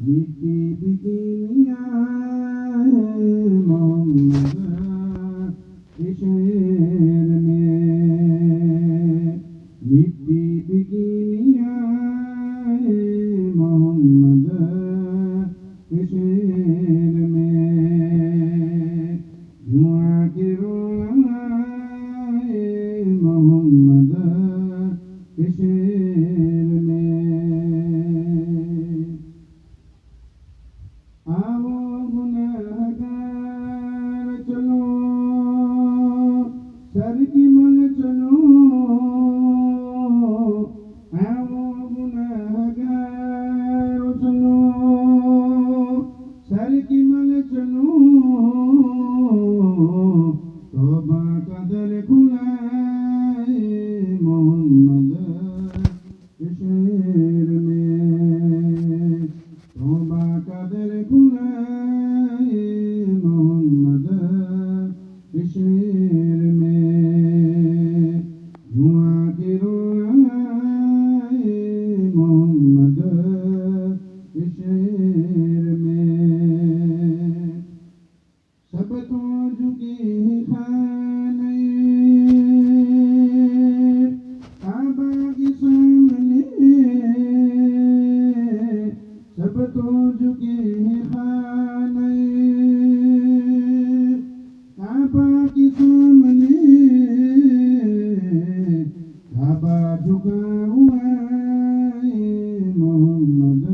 मिट्टी बिकिनिया है मोहम्मद के शहर में, मिट्टी बिकिनिया है मोहम्मद के शहर में, धुआं की रोना है मोहम्मद के शहर में। आओ गुनहगार चलो, सर की मल चलो, आओ गुनहगार चलो, सर की मल चलो, तौबा का दर खुला है मोहम्मद के शहर में, तौबा का दर खुला है मोहम्मद के शहर में, धुआं की रोना है मोहम्मद के शहर में। सब तो झुके खाने काबा के सामने, सब तो झुके खाने काबा के सामने, काबा झुका हुआ है मोहम्मद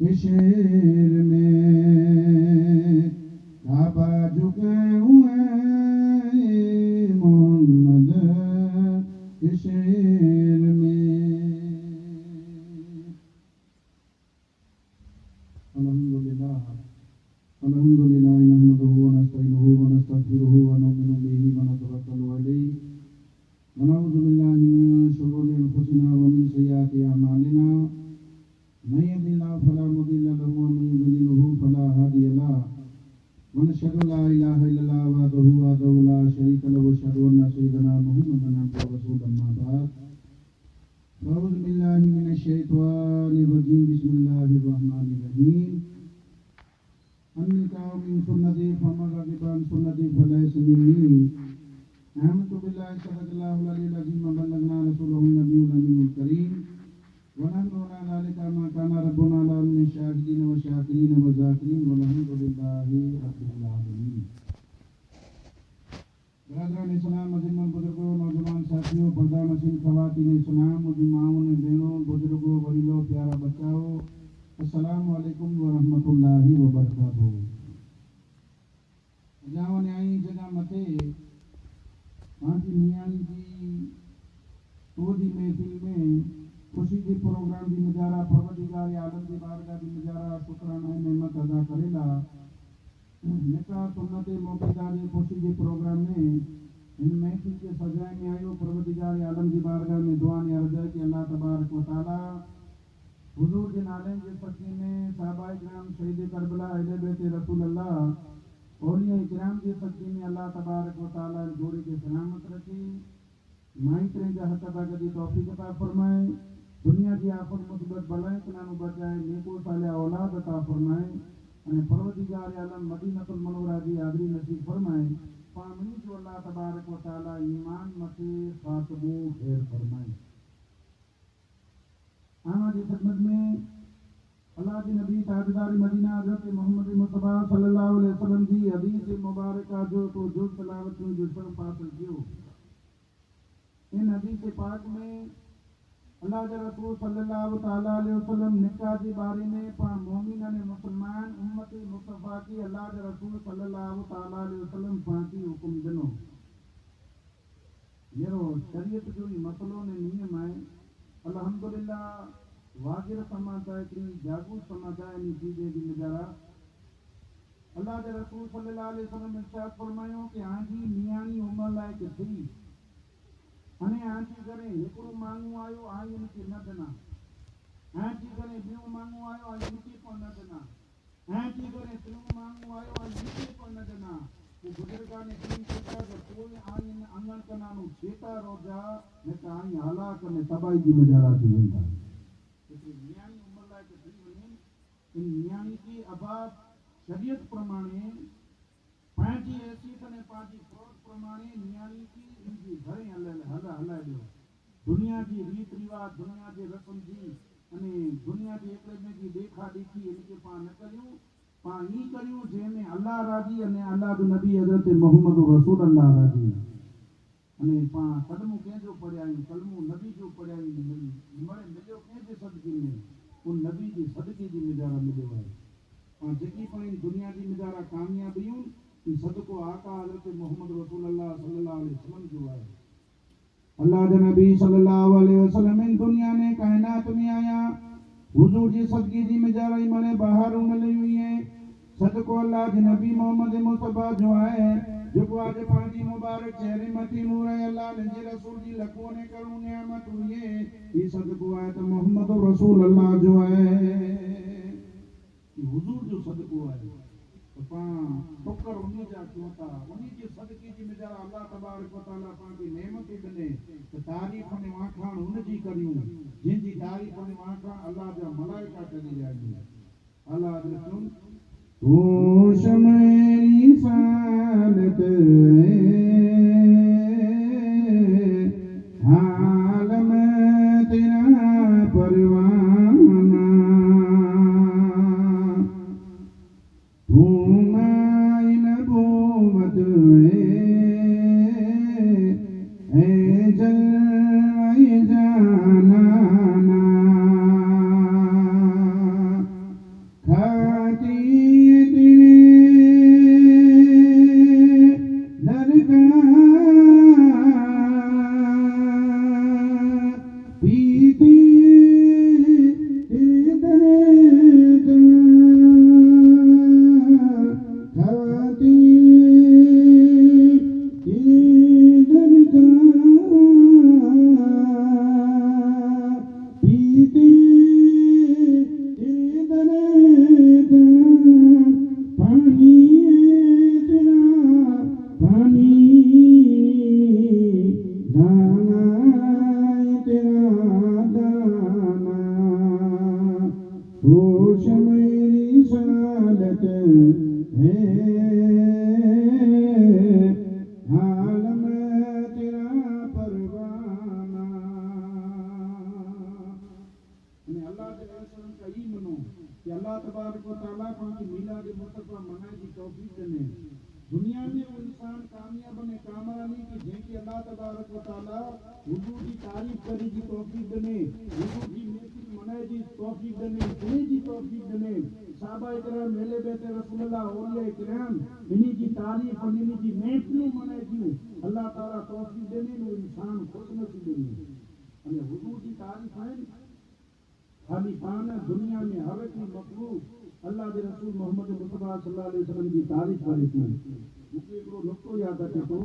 के शहर में, काबा झुका हुआ है मोहम्मद के शहर में। अल्हम्दुलिल्लाह अल्हम्दुलिल्लाह नहमदुहु व नस्तईनुहु व नस्तगफिरुहु व नु'मिनु बिही व नतवक्कलु अलैहि व नऊज़ु बिल्लाहि मिन शुरूरि अनफुसिना व मिन सय्यिआति अअमालिना, मन यहदिल्लाहु फला मुदिल्ल लहु व मन युद्लिलहु फला हादिय लहु, व नशहदु ला इलाहा इल्लल्लाह वहदहु ला शरीका लहु व नशहदु अन्ना सय्यिदना मुहम्मदन अब्दुहु व रसूलुहु, अम्मा बअद, अऊज़ु बिल्लाहि मिनश शैतानिर रजीम, बिस्मिल्लाहिर रहमानिर रहीम। अन्निकाउ मिन सुन्नती फमन रगिबा अन सुन्नती फलैसा मिन्नी, आमनतु बिल्लाहि सदक़ल्लाहुल अलियुल अज़ीम व बल्लगना रसूलहुन नबियुल अमीनुल करीम, व नहनु अला ज़ालिका मा काना रब्बुना ला मिन शाहिदीन व शाकिरीन व ज़ाकिरीन वल्हम्दुलिल्लाहि रब्बिल आलमीन। बरादरान इस्लाम, अज़ीज़ान बुजुर्गों, नौजवान साथियों, पर्दा नशीन ख़वातीन इस्लाम, मुझे माओं, बहनों, बुजुर्गों, बड़ीलों, प्यारा बच्चाओ, अस्सलामु अलैकुम व रहमतुल्लाहि व बरकातुहू। जाओ न्याई जगह मते आंटी मियानी की तोदी महफिल में खुशी के प्रोग्राम की नजारा परवरदिगार आलम की बारगाह की नजारा शुक्राना नेमत अदा करेला। निकाह सुन्नत मौकेदार खुशी के प्रोग्राम में इन महफिल के सजाए में आयो परवरदिगार आलम की बारगाह में दुआ ने अर्ज है कि अल्लाह तबारक व तआला हुजूर के नाले के सच्चे में साहबाए किराम, शहीद करबला, अहले बैत रसूल अल्लाह, औलिया किराम के सच्चे में अल्लाह तबारक व तआला जोड़े के सलामत रखे, माई करें का हक अदा करी तौफीक अता फरमाए, दुनिया की आफत मुसीबत बलाएं कनानु बचाए, नेको सालिया औलाद अता फरमाए, અને પરવરદિગાર આલમ મદીનતુલ મનવરા જી હાજરી નસીબ ફરમાए, પામણી जो अल्लाह तबारक व तआला ईमान मते खातबो खैर फरमाए। आमा की खिदमत में अल्लाह के नबी ताजदार मदीना हज़रत मोहम्मद मुस्तफ़ा सल्लल्लाहु अलैहि वसल्लम की हदीस मुबारक जो तो जो तलावत में जो शर्फ हासिल कियो, इन हदीस पाक में अल्लाह के रसूल सल्लल्लाहु ताला अलैहि वसल्लम निकाह के बारे में पा मोमिन ने मुसलमान उम्मत मुस्तफ़ा की अल्लाह के रसूल सल्लल्लाहु ताला अलैहि वसल्लम फांसी हुक्म दिनो। येरो शरीयत जो ही मसलों ने नियम है, अल्हम्दुलिल्लाह वाजिर समादाय की जागू समादाय नी चीजें की नजारा अल्लाह के रसूल सल्लल्लाहु अलैहि वसल्लम इरशाद फरमायो कि आजी मियानी उम्र लायक थी अने आजी करे एकड़ो मांगू आयो आई इनके न देना, आजी करे बियो मांगू आयो आई इनके को न देना, आजी करे तियो मांगू आयो आई इनके को न देना। वो बुजुर्गा ने तीन कहता कि कोई आई इन अंगन कनानु छेता रोजा ने का आई हलाक ने तबाही की नजारा थी वेंदा। इसलिए मियानी उम्र लायक थी वनी इन नियाणी की अबा शरीयत प्रमाणे पांची हैसियत ने पांची फौज प्रमाणे नियाणी की इनकी घरे हला दो दुनिया की रीत रिवाज दुनिया के रस्म जी अने दुनिया की एकले में की देखा देखी इनके पा न करियो पा ई करियो जेने अल्लाह राजी अने अल्लाह जो नबी हजरत मोहम्मद रसूल अल्लाह राजी अने पा कदमो के जो पढ़ाई कलमो नबी जो पढ़ाई मरे मिलो के जे सदके में उन नबी जी सदके जी मिजारा मिलो है पा जेकी पा दुनिया जी मिजारा कामयाबियों ई सदको आका हजरत मोहम्मद रसूल अल्लाह सल्लल्लाहु अलैहि वसल्लम जो है अल्लाह के नबी सल्लल्लाहु अलैहि वसल्लम इन दुनिया ने कायनात में आया हुजूर जी सदके जी मिजारा मने बाहर मिली हुई है सदको अल्लाह के नबी मोहम्मद मुस्तफा जो है जो आज पांची मुबारक चेहरे मती नूर है अल्लाह ने रसूल जी लखों ने करूं नियामत हुई है ये सदको है तो मोहम्मद रसूल अल्लाह जो है हुजूर जो सदको है तो पा टोकर उन्हीं जा क्योंता उन्हीं के सदके जी मिजारा अल्लाह तबारक व तआला पा की नेमत बने तो तारीफ ने वाखाण उन जी करियूं जिन जी तारीफ ने वाखाण अल्लाह जा मलाइका करी जाए अल्लाह दे सुन होश मेरी सालत हाल में तेरा परवाना तू माई नबूवत है जलवाई जाना खाती होश मेरी सालत है हाल में तेरा परवाना अल्लाह के रसूल का ई मनो कि अल्लाह तबारक व तआला पांच मिलाद मुस्तफा मनाए की तौफीक देने दुनिया में वो इंसान कामयाब ने कामरानी की जेकी अल्लाह तबारक व तआला हुजूर की तारीफ करी की तौफीक देने हुजूर की महफिल मनाए की तौफीक देने इन्हीं की तौफीक देने साहबा इकराम मेले बेटे रसूलुल्लाह औलिया इकराम इन्हीं की तारीफ और इन्हीं की महफिल मनाए की अल्लाह ताला तौफीक देने नो इंसान खुशनसीब देने अने हुजूर की तारीफ है खाली पाना दुनिया में हर एक मखलूक अल्लाह के रसूल मोहम्मद मुस्तफा सल्लल्लाहु अलैहि वसल्लम की तारीफ करे थी मुझे एक नुक्तो याद रखे तो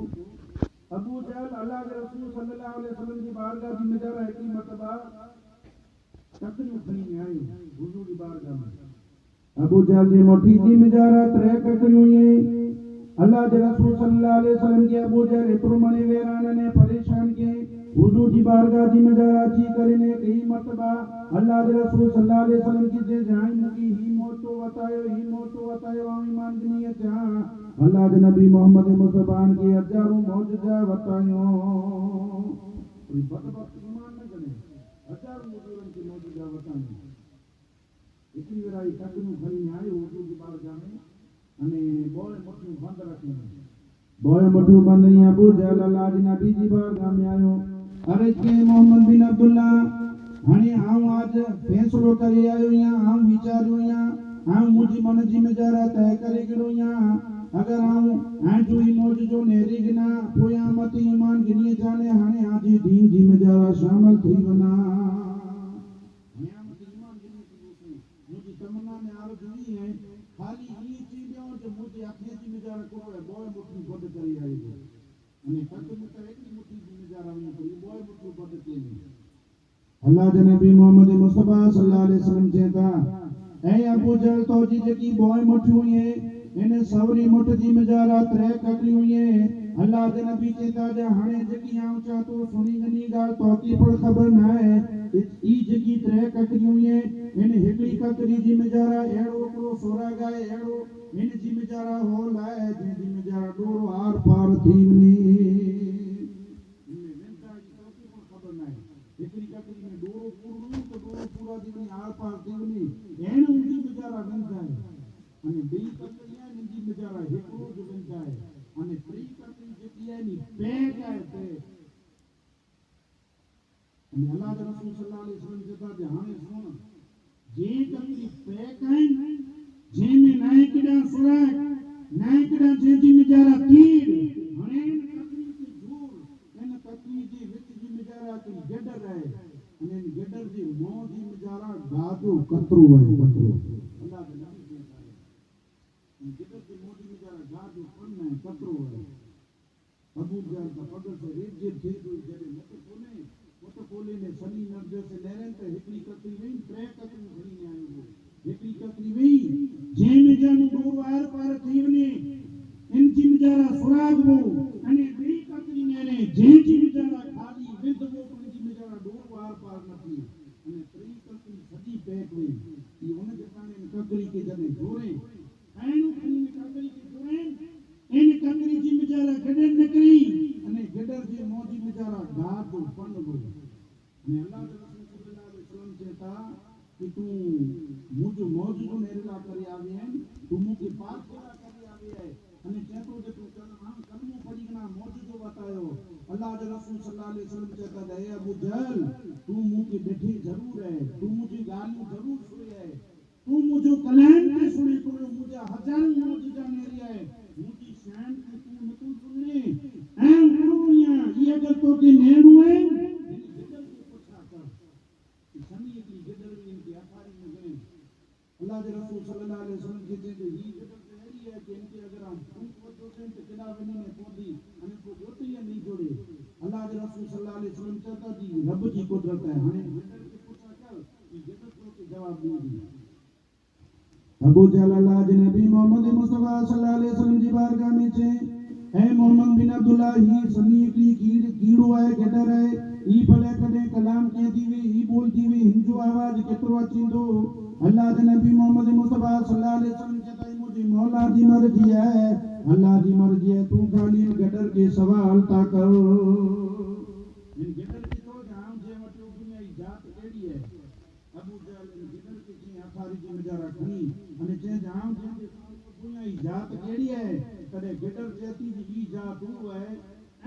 अबू जहल अल्लाह के रसूल सल्लल्लाहु अलैहि वसल्लम की बारगाह में नजर है कि मर्तबा ककड़ी खड़ी में आई हुजूर की बारगाह में अबू जहल जी मोटी जी मिजारा त्रे ककड़ी हुई अल्लाह के रसूल सल्लल्लाहु अलैहि वसल्लम के अबू जहल इतरो मने वेरान ने परेशान के हुजूर की बारगाह जी मिजारा जी करने कई मर्तबा अल्लाह के रसूल सल्लल्लाहु अलैहि वसल्लम की जे जान मुकी ही मोतो बतायो ईमान की नियत अल्लाह के नबी मोहम्मद मुस्तफा की हजारों मौजूदा बतायो कोई बदबख्त ईमान न करे हजारों मौजूदन की मौजूदा बतायो इतनी वेराई ककनु खरी ने आयो हुजूर की बारगाह में अने बोय मोटू बंद रखी बोय मोटू बंद नहीं अबू जहल अल्लाह के नबी जी बारगाह में आयो अरे के मोहम्मद बिन अब्दुल्ला हणी आऊं आज फैसलो करे आयो या आऊं विचारो या आऊं मुजी मन जी मिजारा तय करे गिरो या अगर आऊं आजू ही मौज जो नेरी गिना पोया मत ईमान गिनी जाने हणे आजी दीन जी मिजारा शामिल थी वना नियामत ईमान गिनी थी मुजी तमन्ना में आरज़ू ही है खाली ई चीजों जो मुजी आंखें जी मिजारा को है बोय मुठी बद करे आयो अने तक में तो एक मुठी जी मिजारा में कोई बोय मुठी बद केनी अल्लाह के नबी मोहम्मद मुस्तफा सल्लल्लाहु अलैहि वसल्लम कहता ए अबू जहल तो जी की बॉय मुठ हुई है इन्हें सवरी मुठ जी मिजारा त्रे ककड़ी हुई है अल्लाह के नबी चेता जा हाणे जकी आऊं चा तो सुनी गनी गाल तो की पण खबर ना है ई जकी त्रे ककरियूं ये इन हिकड़ी ककरी जी मजारा एड़ो को सोरा गाए एड़ो इन जी मजारा हो लाए जे जी मजारा डोरो आर पार थीवनी इनमें वेंदा जी तो की पण खबर ना है हिकड़ी ककरी में डोरो पूरो तो डोरो पूरा दीवनी आर पार थीवनी एण उनजी मजारा वेंदा है અને બે કકરીયા નિજી મજારા હેકરો જ વેંदा है અને ત્રી કકરી જેતી है ની પેક है पे અને અલ્લાહ દે રસૂલ સલ્લલ્लाहु अलैहि वसल्लम जता जे हाने सुन जे ककरी पेक है जे में नाय किडा सुरा नाय किडा जेजी मजारा तीर हाने ककरी की जोर एन ककरी जी विच जी मजारा की गेडर है અને गेडर जी मोह जी मजारा गाजो कतरो है कतरो अल्लाह दे जिधर की मोदी में जरा गाजो पन्ना है कतरो है अबू जहल का पगल से रेजे थे तो जरे मत कोले ने सनी नर्जे से लेरन ते हिकड़ी कतरी नहीं त्रे कतरी घड़ी ने आयो वो हिकड़ी कतरी वही जे में जन दूर वार पार थीवने इन जिम जरा सुराग वो अने बी कतरी ने जे जिम जरा खाली विद वो पण जिम जरा दूर वार पार नथी अने त्रे कतरी सदी पैक हुई ई उन जताने ककरी के जने जोरे आयनु खनी में ककरी के जोरे इन ककरी जी मजारा गडर नकरी अने गडर जी मोजी मजारा गाद पण गो ने अल्लाह के रसूल सल्लल्लाहु अलैहि वसल्लम कहता कि तू मुझ मौजूद नेरला करी आवे है तू मुके पास करा करी आवे है अने कहतो जे तू कलमो पढ़ी ना मौजूद बतायो अल्लाह के रसूल सल्लल्लाहु अलैहि वसल्लम कहता है अबू जहल तू मुके बैठी जरूर है तू मुझी गालियों जरूर सुनी है तू मुझो कलाम के सुने तो मुझे हजारों मौजूदा नेरी है मुझी शान के तू नतु सुनने ऐ गुरुया ये अगर तो के नेणु है अल्लाह के रसूल सल्लल्लाहु अलैहि वसल्लम कहते हैं ये गदर तेरी है कि इनके अगर हम फूट वजो से तो किला बनी ने पौधी अने को गोती या नहीं जोड़े अल्लाह के रसूल सल्लल्लाहु अलैहि वसल्लम कहता जी रब की कुदरत है हने गदर के पूछा चल ये गदर को जवाब नहीं दी अबू जहल अल्लाह के नबी मोहम्मद मुस्तफा सल्लल्लाहु अलैहि वसल्लम की बारगाह में छे ए मोहम्मद बिन अब्दुल्लाह ही सनी की कीड़ो है गदर है ई भले कदे कलाम कहती हुई ई बोलती हुई हिंदू आवाज केतरो अचींदो अल्लाह के नबी मोहम्मद मुस्तफा सल्लल्लाहु अलैहि वसल्लम कहता है मुझे मौला दी मर्जी है अल्लाह दी मर्जी है तू खाली गदर के सवाल ता कर इन गदर की तो जाम जे वटो दुनिया की जात केड़ी है अबू जहल इन गदर के जी आखारी जी मजारा खनी अने जे जाम जे दुनिया की जात केड़ी है कदे गदर जेती जी जात तू है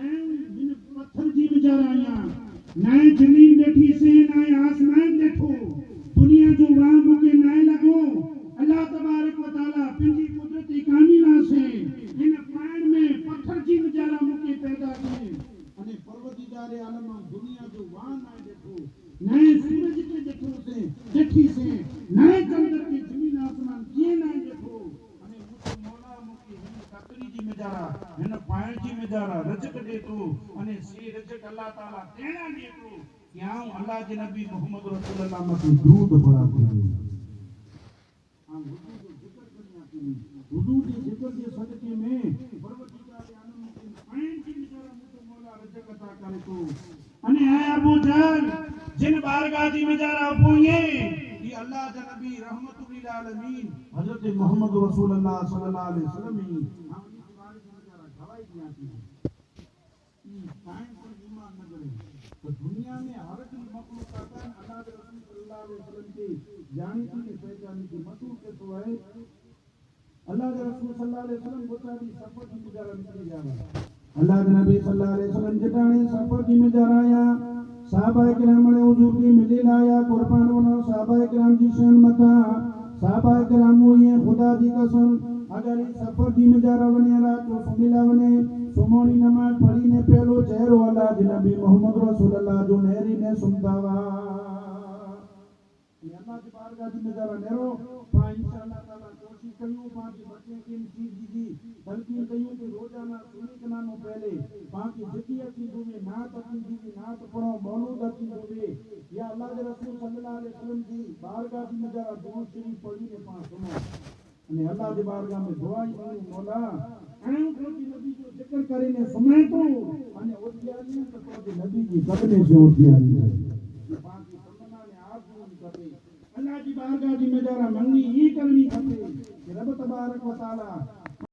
एन बिन पत्थर जी मजारा आया ना जमीन बैठी से ना आसमान देखो दुनिया जो वहां मुके नाय लगो अल्लाह तबारक व तआला पिंजी कुदरती कामिला से इन पान में पत्थर जी मजारा मुके पैदा किए अने परवरदिगार आलम दुनिया जो वहां नाय देखो नाय सूरज के देखो से देखी से नाय चंद्र की जमीन आसमान किए नाय देखो अने मुके मौला मुके हिन कतरी जी मजारा हिन पान जी मजारा रजक दे तो अने सी रजक अल्लाह ताला तेना दे तो क्या अल्लाह के नबी मोहम्मद रसूलुल्लाह मत दूध पढ़ाते हैं हम हुजूर जो जिक्र करना चाहिए हुजूर के जिक्र के सदके में परवरदिगार आलम के पान की मजारा मुझे मौला रजक अता करे तो अने है अबू जहल जिन बारगाह दी मजारा पोए ये अल्लाह के नबी रहमतुल लिल आलमीन हजरत मोहम्मद रसूलुल्लाह सल्लल्लाहु अलैहि वसल्लम हम इस बारे में मजारा गवाही दियाती है कायम पर ईमान न करे तो दुनिया में हर एक मखलूक का अल्लाह के रसूल सल्लल्लाहु अलैहि वसल्लम की जानी थी पहचानी थी मशहूर के तो है अल्लाह के रसूल सल्लल्लाहु अलैहि वसल्लम बोता भी सफर की गुजारा निकल जावा अल्लाह के नबी सल्लल्लाहु अलैहि वसल्लम जटाने सफर की गुजारा आया साहबा किराम ने हुजूर की मिले लाया कुर्बान होना साहबा किराम जी शान मता साहबा किराम ये खुदा दी कसम अगर इस सफर की गुजारा बने रात को सुमिला बने सुमोनी नमाज पढ़ी ने पहलो चेहरो अल्लाह के नबी मोहम्मद रसूलुल्लाह जो नेरी ने सुनदावा ये अल्लाह की बारगाह की नजारा नेरो पा इंशाअल्लाह ताला कोशिश करियो बाकी बच्चे की चीज जी बल्कि कहियो कि रोजाना सुनी कनानो पहले बाकी जितिया चीजों में नात अपनी दी नात पढ़ो मौलूद चीजों में या अल्लाह के रसूल सल्लल्लाहु अलैहि वसल्लम की बारगाह की नजारा दुरूद शरीफ पढ़ी ने पा सुनो अने अल्लाह की बारगाह में दुआ ही करो मौला આમ કોઈ નબીનો જિકર કરીને સમેટો અને ઓતિયાની તો કોઈ નબીજી કદને છે ઓતિયાની बाकी तमन्ना ने आप पूरी करे अल्लाह की बारगाह की मजारा मंगनी ही करनी खपे कि रब तबारक व तआला